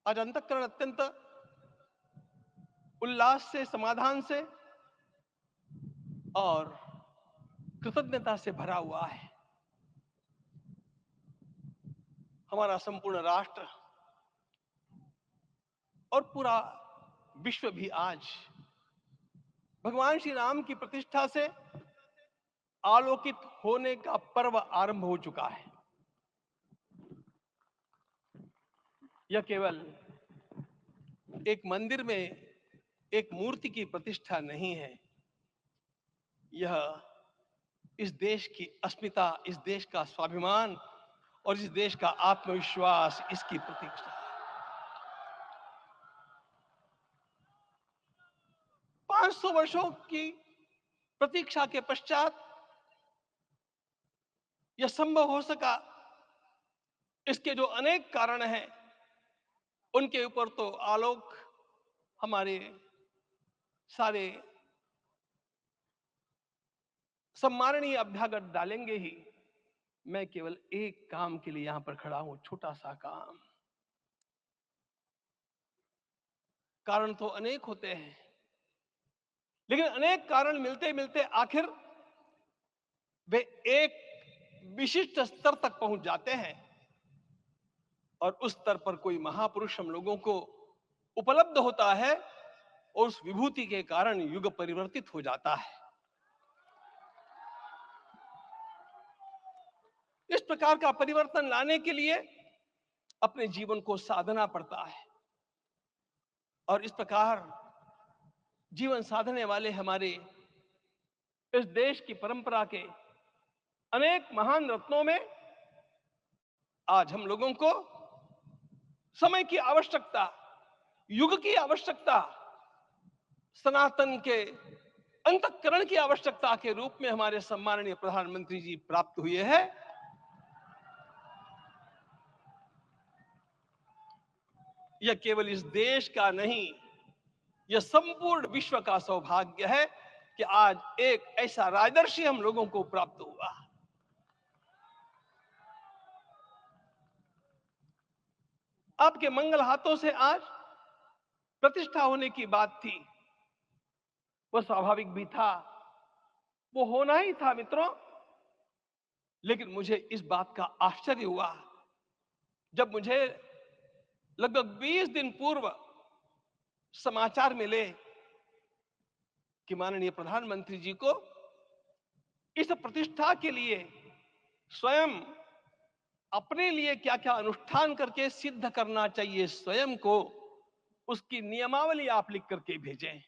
आज अंतःकरण अत्यंत उल्लास से, समाधान से और कृतज्ञता से भरा हुआ है। हमारा संपूर्ण राष्ट्र और पूरा विश्व भी आज भगवान श्री राम की प्रतिष्ठा से आलोकित होने का पर्व आरंभ हो चुका है। यह केवल एक मंदिर में एक मूर्ति की प्रतिष्ठा नहीं है, यह इस देश की अस्मिता, इस देश का स्वाभिमान और इस देश का आत्मविश्वास, इसकी प्रतीक्षा है। 500 वर्षों की प्रतीक्षा के पश्चात यह संभव हो सका। इसके जो अनेक कारण हैं, उनके ऊपर तो आलोक हमारे सारे सम्माननीय अभ्यागत डालेंगे ही। मैं केवल एक काम के लिए यहां पर खड़ा हूं, छोटा सा काम। कारण तो अनेक होते हैं, लेकिन अनेक कारण मिलते मिलते आखिर वे एक विशिष्ट स्तर तक पहुंच जाते हैं और उस स्तर पर कोई महापुरुष हम लोगों को उपलब्ध होता है और उस विभूति के कारण युग परिवर्तित हो जाता है। इस प्रकार का परिवर्तन लाने के लिए अपने जीवन को साधना पड़ता है और इस प्रकार जीवन साधने वाले हमारे इस देश की परंपरा के अनेक महान रत्नों में आज हम लोगों को समय की आवश्यकता, युग की आवश्यकता, सनातन के अंतःकरण की आवश्यकता के रूप में हमारे सम्माननीय प्रधानमंत्री जी प्राप्त हुए हैं। यह केवल इस देश का नहीं, यह संपूर्ण विश्व का सौभाग्य है कि आज एक ऐसा राजदर्शी हम लोगों को प्राप्त हुआ। आपके मंगल हाथों से आज प्रतिष्ठा होने की बात थी, वह स्वाभाविक भी था, वो होना ही था मित्रों। लेकिन मुझे इस बात का आश्चर्य हुआ जब मुझे लगभग 20 दिन पूर्व समाचार मिले कि माननीय प्रधानमंत्री जी को इस प्रतिष्ठा के लिए स्वयं अपने लिए क्या क्या अनुष्ठान करके सिद्ध करना चाहिए स्वयं को, उसकी नियमावली आप लिख करके भेजें।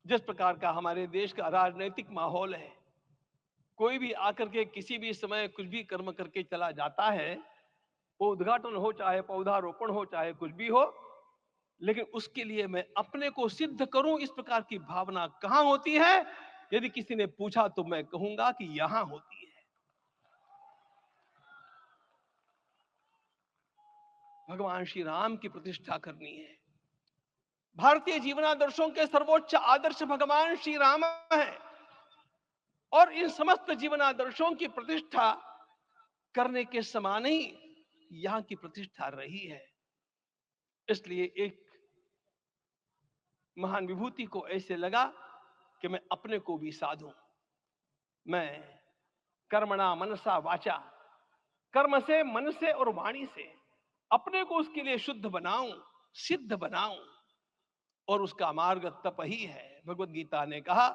जिस प्रकार का हमारे देश का राजनीतिक माहौल है, कोई भी आकर के किसी भी समय कुछ भी कर्म करके चला जाता है, वो उद्घाटन हो चाहे पौधारोपण हो चाहे कुछ भी हो, लेकिन उसके लिए मैं अपने को सिद्ध करूं, इस प्रकार की भावना कहां होती है? यदि किसी ने पूछा तो मैं कहूंगा कि यहां होती है। भगवान श्री राम की प्रतिष्ठा करनी है। भारतीय जीवनादर्शों के सर्वोच्च आदर्श भगवान श्री राम है और इन समस्त जीवनादर्शों की प्रतिष्ठा करने के समान ही यहां की प्रतिष्ठा रही है। इसलिए एक महान विभूति को ऐसे लगा कि मैं अपने को भी साधूं। मैं कर्मणा मनसा वाचा, कर्म से, मन से और वाणी से अपने को उसके लिए शुद्ध बनाऊं, सिद्ध बनाऊं, और उसका मार्ग तप ही है। भगवत गीता ने कहा,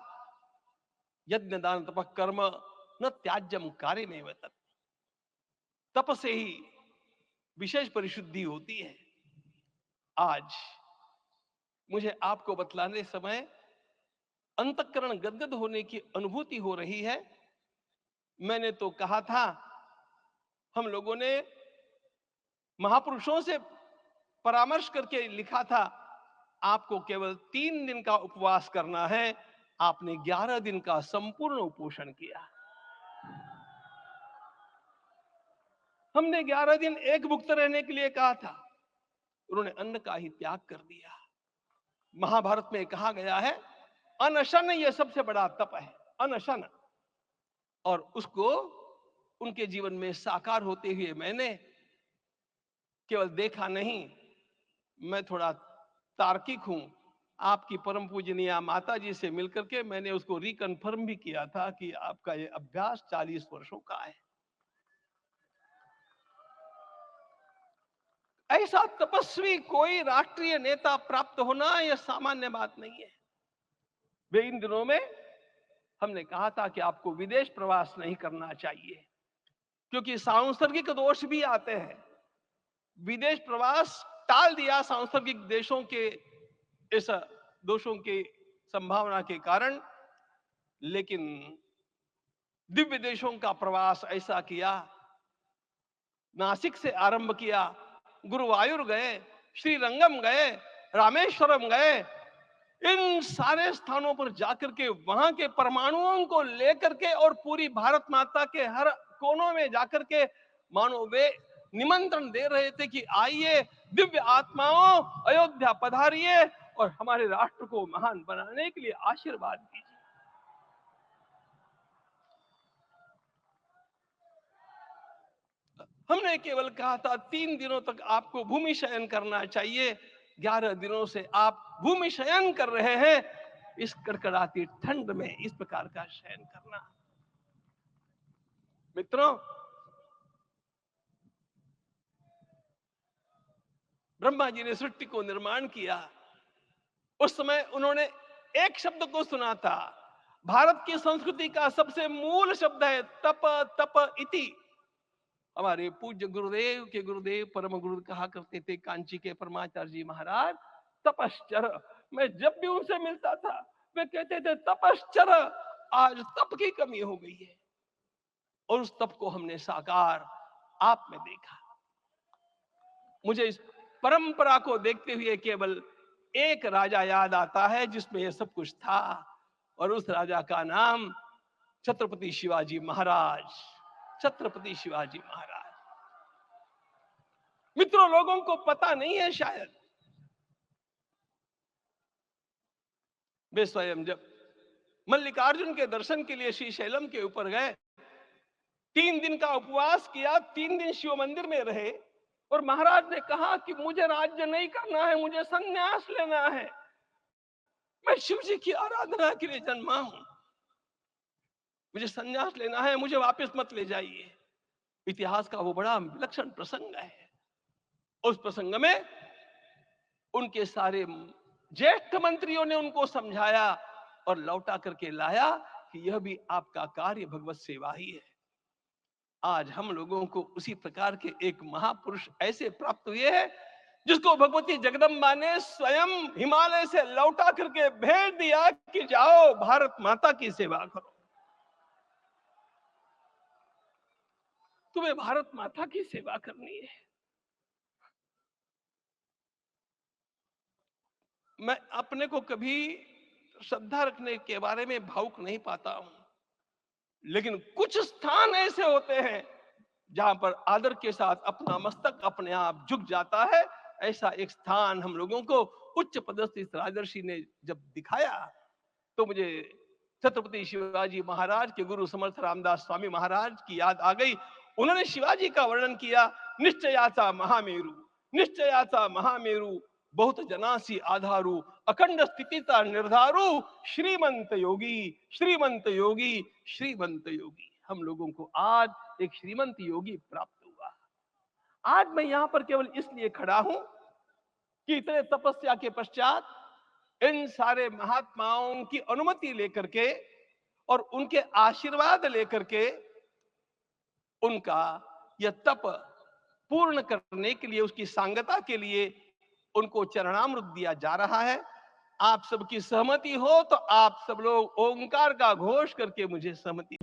यज्ञ दान तप कर्म न त्याज्यम कार्य में तत्। तप से ही विशेष परिशुद्धि होती है। आज मुझे आपको बतलाने समय अंतःकरण गदगद होने की अनुभूति हो रही है। मैंने तो कहा था, हम लोगों ने महापुरुषों से परामर्श करके लिखा था, आपको केवल 3 दिन का उपवास करना है। आपने 11 दिन का संपूर्ण उपोषण किया। हमने 11 दिन एक भुक्त रहने के लिए कहा था, उन्होंने अन्न का ही त्याग कर दिया। महाभारत में कहा गया है, अनशन ये सबसे बड़ा तप है, अनशन। और उसको उनके जीवन में साकार होते हुए मैंने केवल देखा नहीं, मैं थोड़ा तार्किक हूं। आपकी परम पूजनीय माता जी से मिलकर के मैंने उसको रिकन्फर्म भी किया था कि आपका ये अभ्यास 40 वर्षों का है। ऐसा तपस्वी कोई राष्ट्रीय नेता प्राप्त होना यह सामान्य बात नहीं है। वे इन दिनों में हमने कहा था कि आपको विदेश प्रवास नहीं करना चाहिए, क्योंकि सांसर्गिक दोष भी आते हैं। विदेश प्रवास टाल दिया सांसर्गिक देशों के इस दोषों की संभावना के कारण, लेकिन दिव्य देशों का प्रवास ऐसा किया। नासिक से आरंभ किया, गुरुवायूर गए, श्रीरंगम गए, रामेश्वरम गए। इन सारे स्थानों पर जाकर के वहां के परमाणुओं को लेकर के और पूरी भारत माता के हर कोनों में जाकर के मानो वे निमंत्रण दे रहे थे कि आइए दिव्य आत्माओं, अयोध्या पधारिए और हमारे राष्ट्र को महान बनाने के लिए आशीर्वाद दीजिए। हमने केवल कहा था 3 दिनों तक आपको भूमि शयन करना चाहिए। 11 दिनों से आप भूमि शयन कर रहे हैं। इस कड़कड़ाती ठंड में इस प्रकार का शयन करना, मित्रों, ब्रह्मा जी ने सृष्टि को निर्माण किया। उस समय उन्होंने एक शब्द को सुना था। भारत की संस्कृति का सबसे मूल शब्द है तप, तप इति। हमारे पूज्य गुरुदेव के गुरुदेव परम गुरु कहा करते थे, कांची के परमाचार्य जी महाराज, तपश्चर। मैं जब भी उनसे मिलता था वे कहते थे तपश्चर। आज तप की कमी हो गई है और उस तप को हमने साकार आप में देखा। मुझे इस परंपरा को देखते हुए केवल एक राजा याद आता है जिसमें यह सब कुछ था, और उस राजा का नाम छत्रपति शिवाजी महाराज। छत्रपति शिवाजी महाराज। मित्रों, लोगों को पता नहीं है शायद, वे स्वयं जब मल्लिकार्जुन के दर्शन के लिए श्रीशैलम के ऊपर गए, 3 दिन का उपवास किया, 3 दिन शिव मंदिर में रहे, और महाराज ने कहा कि मुझे राज्य नहीं करना है, मुझे संन्यास लेना है, मैं शिव जी की आराधना के लिए जन्मा हूं, मुझे संन्यास लेना है, मुझे वापस मत ले जाइए। इतिहास का वो बड़ा विलक्षण प्रसंग है। उस प्रसंग में उनके सारे ज्येष्ठ मंत्रियों ने उनको समझाया और लौटा करके लाया कि यह भी आपका कार्य भगवत सेवा ही है। आज हम लोगों को उसी प्रकार के एक महापुरुष ऐसे प्राप्त हुए हैं जिसको भगवती जगदम्बा ने स्वयं हिमालय से लौटा करके भेज दिया कि जाओ भारत माता की सेवा करो। तुम्हें भारत माता की सेवा करनी है। मैं अपने को कभी श्रद्धा रखने के बारे में भावुक नहीं पाता हूं, लेकिन कुछ स्थान ऐसे होते हैं जहां पर आदर के साथ अपना मस्तक अपने आप झुक जाता है। ऐसा एक स्थान हम लोगों को उच्च पदस्थ इस राजर्षि ने जब दिखाया तो मुझे छत्रपति शिवाजी महाराज के गुरु समर्थ रामदास स्वामी महाराज की याद आ गई। उन्होंने शिवाजी का वर्णन किया, निश्चयाचा महामेरु, निश्चयाचा महामेरु, बहुत जनासी आधारू, अखंड स्थितिता निर्धारू, श्रीमंत योगी, श्रीमंत योगी, श्रीमंत योगी। हम लोगों को आज एक श्रीमंत योगी प्राप्त हुआ। आज मैं यहां पर केवल इसलिए खड़ा हूं कि इतने तपस्या के पश्चात इन सारे महात्माओं की अनुमति लेकर के और उनके आशीर्वाद लेकर के उनका यह तप पूर्ण करने के लिए, उसकी सांगता के लिए उनको चरणामृत दिया जा रहा है। आप सबकी सहमति हो तो आप सब लोग ओंकार का घोष करके मुझे सहमति